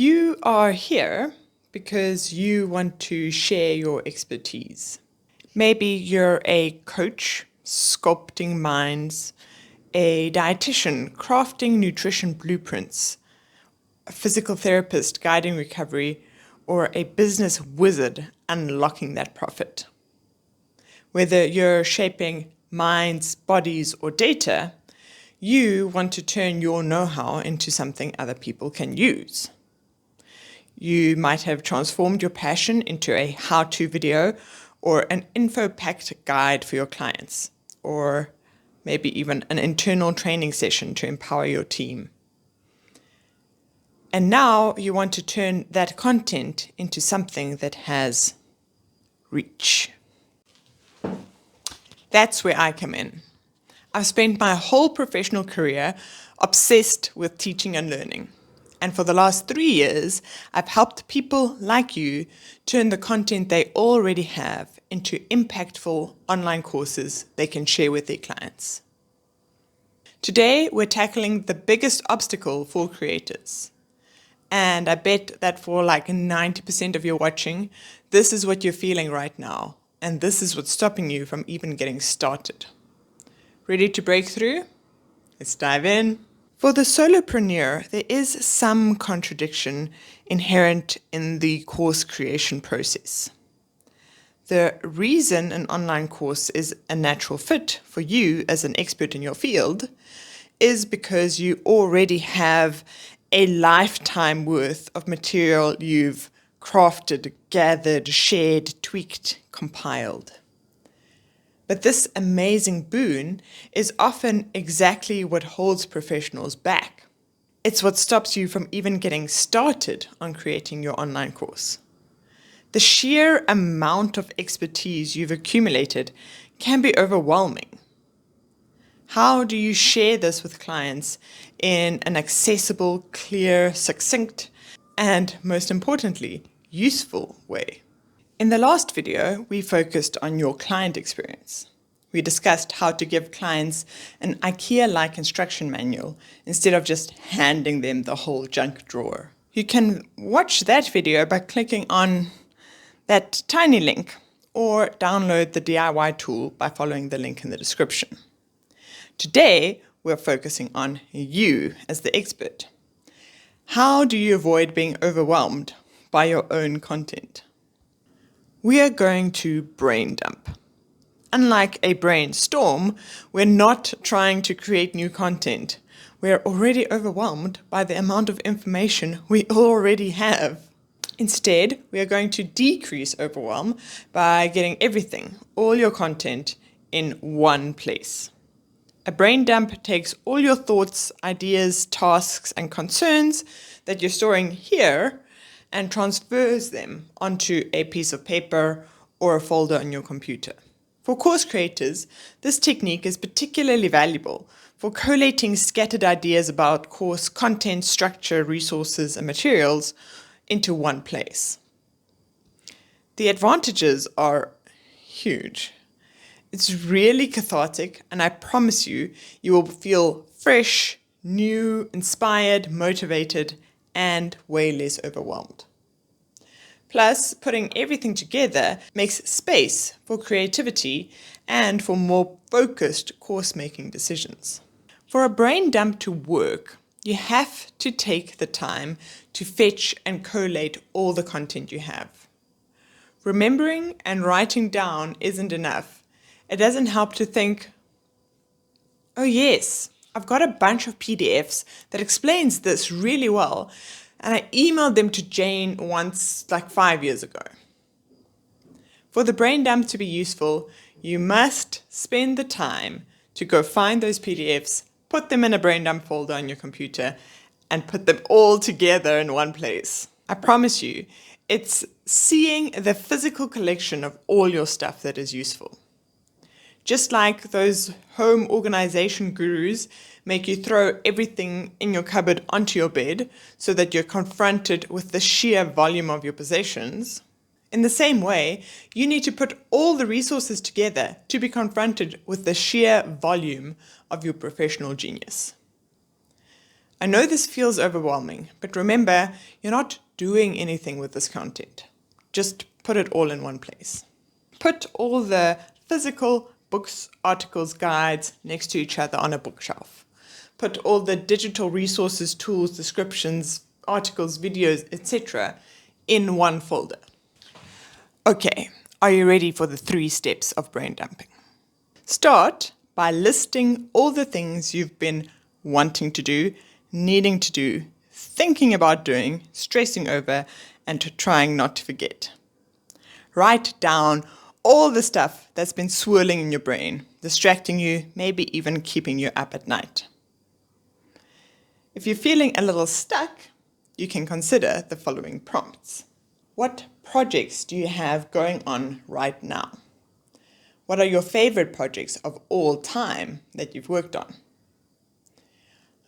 You are here because you want to share your expertise. Maybe you're a coach, sculpting minds, a dietitian, crafting nutrition blueprints, a physical therapist, guiding recovery, or a business wizard, unlocking that profit. Whether you're shaping minds, bodies, or data, you want to turn your know-how into something other people can use. You might have transformed your passion into a how-to video or an info-packed guide for your clients, or maybe even an internal training session to empower your team. And now you want to turn that content into something that has reach. That's where I come in. I've spent my whole professional career obsessed with teaching and learning. And for the last 3 years, I've helped people like you turn the content they already have into impactful online courses they can share with their clients. Today, we're tackling the biggest obstacle for creators. And I bet that for like 90% of your watching, this is what you're feeling right now. And this is what's stopping you from even getting started. Ready to break through? Let's dive in. For the solopreneur, there is some contradiction inherent in the course creation process. The reason an online course is a natural fit for you as an expert in your field is because you already have a lifetime worth of material you've crafted, gathered, shared, tweaked, compiled. But this amazing boon is often exactly what holds professionals back. It's what stops you from even getting started on creating your online course. The sheer amount of expertise you've accumulated can be overwhelming. How do you share this with clients in an accessible, clear, succinct, and most importantly, useful way? In the last video, we focused on your client experience. We discussed how to give clients an IKEA-like instruction manual instead of just handing them the whole junk drawer. You can watch that video by clicking on that tiny link or download the DIY tool by following the link in the description. Today, we're focusing on you as the expert. How do you avoid being overwhelmed by your own content? We are going to brain dump. Unlike a brainstorm, we're not trying to create new content. We're already overwhelmed by the amount of information we already have. Instead, we are going to decrease overwhelm by getting everything, all your content, in one place. A brain dump takes all your thoughts, ideas, tasks, and concerns that you're storing here and transfers them onto a piece of paper or a folder on your computer. For course creators, this technique is particularly valuable for collating scattered ideas about course content, structure, resources, and materials into one place. The advantages are huge. It's really cathartic, and I promise you, you will feel fresh, new, inspired, motivated, and way less overwhelmed. Plus, putting everything together makes space for creativity and for more focused course-making decisions. For a brain dump to work, you have to take the time to fetch and collate all the content you have. Remembering and writing down isn't enough. It doesn't help to think, oh yes, I've got a bunch of PDFs that explains this really well, and I emailed them to Jane once, like 5 years ago. For the brain dump to be useful, you must spend the time to go find those PDFs, put them in a brain dump folder on your computer, and put them all together in one place. I promise you, it's seeing the physical collection of all your stuff that is useful. Just like those home organization gurus make you throw everything in your cupboard onto your bed so that you're confronted with the sheer volume of your possessions, in the same way, you need to put all the resources together to be confronted with the sheer volume of your professional genius. I know this feels overwhelming, but remember, you're not doing anything with this content. Just put it all in one place. Put all the physical books, articles, guides next to each other on a bookshelf. Put all the digital resources, tools, descriptions, articles, videos, etc. in one folder. Okay, are you ready for the 3 steps of brain dumping? Start by listing all the things you've been wanting to do, needing to do, thinking about doing, stressing over, and trying not to forget. Write down all the stuff that's been swirling in your brain, distracting you, maybe even keeping you up at night. If you're feeling a little stuck, you can consider the following prompts. What projects do you have going on right now? What are your favorite projects of all time that you've worked on?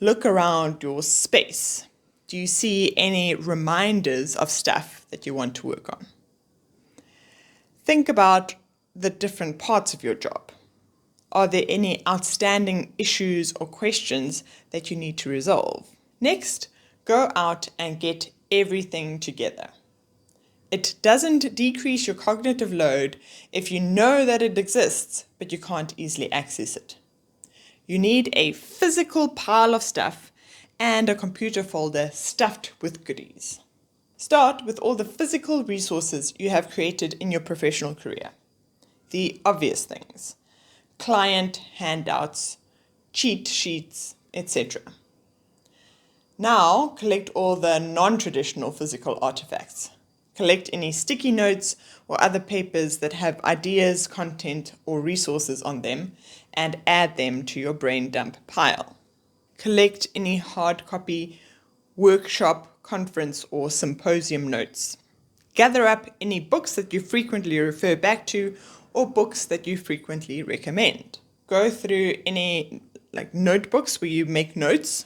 Look around your space. Do you see any reminders of stuff that you want to work on? Think about the different parts of your job. Are there any outstanding issues or questions that you need to resolve? Next, go out and get everything together. It doesn't decrease your cognitive load if you know that it exists, but you can't easily access it. You need a physical pile of stuff and a computer folder stuffed with goodies. Start with all the physical resources you have created in your professional career. The obvious things: client handouts, cheat sheets, etc. Now collect all the non-traditional physical artifacts. Collect any sticky notes or other papers that have ideas, content, or resources on them and add them to your brain dump pile. Collect any hard copy, workshop, conference, or symposium notes. Gather up any books that you frequently refer back to or books that you frequently recommend. Go through any notebooks where you make notes.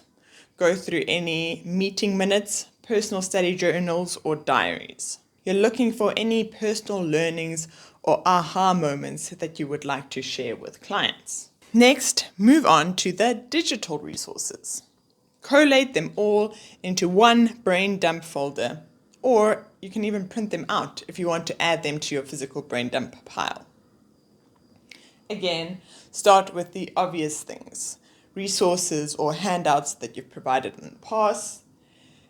Go through any meeting minutes, personal study journals, or diaries. You're looking for any personal learnings or aha moments that you would like to share with clients. Next, move on to the digital resources. Collate them all into one brain dump folder, or you can even print them out if you want to add them to your physical brain dump pile. Again, start with the obvious things: resources or handouts that you've provided in the past,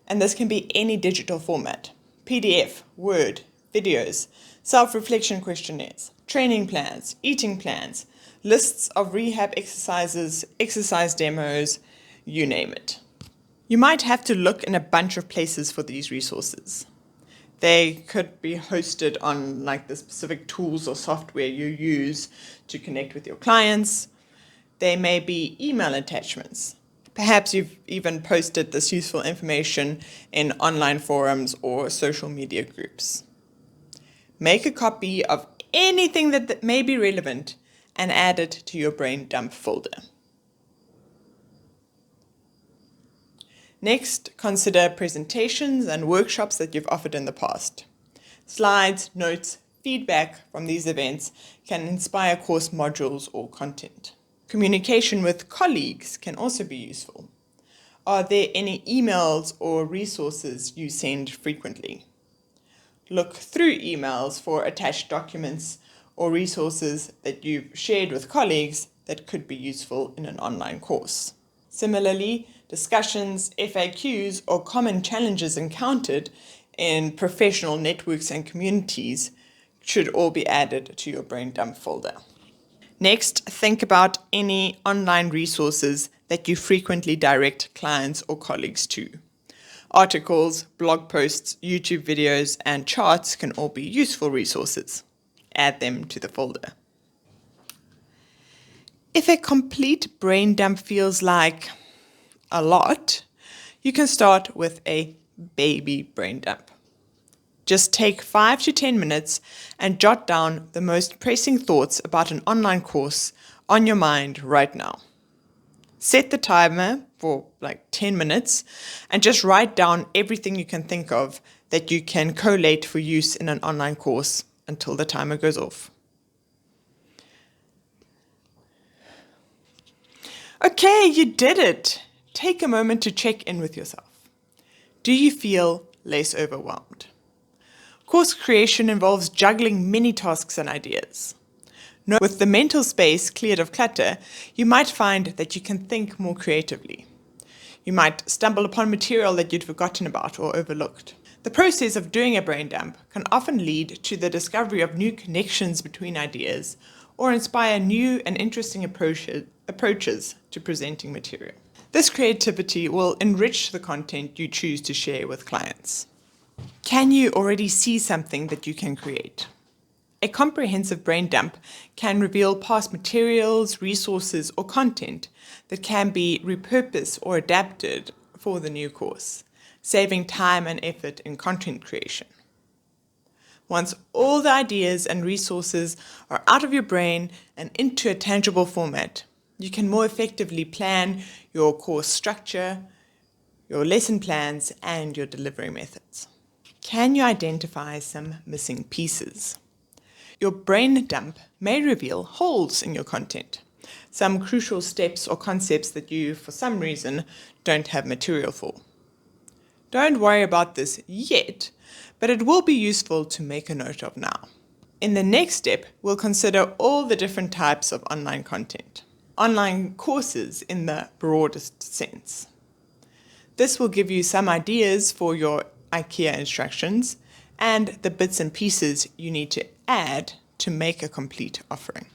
and this can be any digital format: PDF, Word, videos, self-reflection questionnaires, training plans, eating plans, lists of rehab exercises, exercise demos, you name it. You might have to look in a bunch of places for these resources. They could be hosted on the specific tools or software you use to connect with your clients. They may be email attachments. Perhaps you've even posted this useful information in online forums or social media groups. Make a copy of anything that may be relevant and add it to your brain dump folder. Next, consider presentations and workshops that you've offered in the past. Slides, notes, feedback from these events can inspire course modules or content. Communication with colleagues can also be useful. Are there any emails or resources you send frequently? Look through emails for attached documents or resources that you've shared with colleagues that could be useful in an online course. Similarly, discussions, FAQs, or common challenges encountered in professional networks and communities should all be added to your brain dump folder. Next, think about any online resources that you frequently direct clients or colleagues to. Articles, blog posts, YouTube videos, and charts can all be useful resources. Add them to the folder. If a complete brain dump feels like a lot, you can start with a baby brain dump. Just take 5 to 10 minutes and jot down the most pressing thoughts about an online course on your mind right now. Set the timer for 10 minutes and just write down everything you can think of that you can collate for use in an online course until the timer goes off. Okay, you did it. take a moment to check in with yourself. Do you feel less overwhelmed? Course creation involves juggling many tasks and ideas. With the mental space cleared of clutter, you might find that you can think more creatively. You might stumble upon material that you'd forgotten about or overlooked. The process of doing a brain dump can often lead to the discovery of new connections between ideas or inspire new and interesting approaches to presenting material. This creativity will enrich the content you choose to share with clients. Can you already see something that you can create? A comprehensive brain dump can reveal past materials, resources, or content that can be repurposed or adapted for the new course, saving time and effort in content creation. Once all the ideas and resources are out of your brain and into a tangible format, you can more effectively plan your course structure, your lesson plans, and your delivery methods. Can you identify some missing pieces? Your brain dump may reveal holes in your content, some crucial steps or concepts that you, for some reason, don't have material for. Don't worry about this yet, but it will be useful to make a note of now. In the next step, we'll consider all the different types of online content, online courses in the broadest sense. This will give you some ideas for your IKEA instructions and the bits and pieces you need to add to make a complete offering.